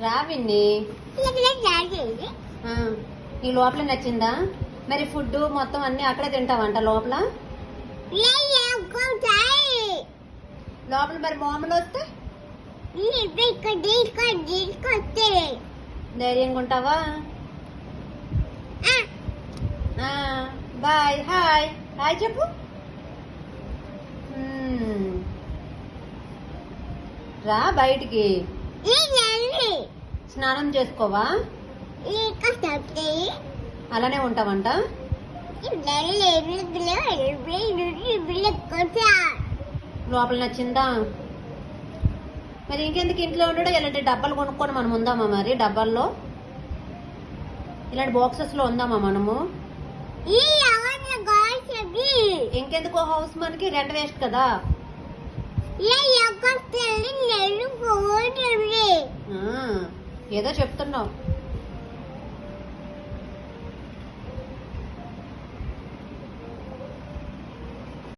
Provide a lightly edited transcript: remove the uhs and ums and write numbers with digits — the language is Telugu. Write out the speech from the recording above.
రా విన్ని. నీ లోపల నచ్చిందా? మరి ఫుడ్ మొత్తం అన్ని అక్కడే తింటావంట లోపల. లోపల మరి మామూలు వస్తే ధైర్యంగా ఉంటావా? బాయ్. హాయ్ హాయ్ చెప్పు. రా బయటికి. స్నానం చేసుకోవా? అలానే ఉంటావంట. లోపల నచ్చిందా? మరి ఇంకెందుకు ఇంట్లో ఉండడం? ఇలాంటి డబ్బాలు కొనుక్కొని మనం ఉందామా? మరి డబ్బాల్లో ఇలాంటి బాక్సెస్ లో ఉందామా మనము? ఇంకెందుకు హౌస్ మనకి రెంట్ వేస్ట్ కదా. ఏదో చెప్తున్నావు.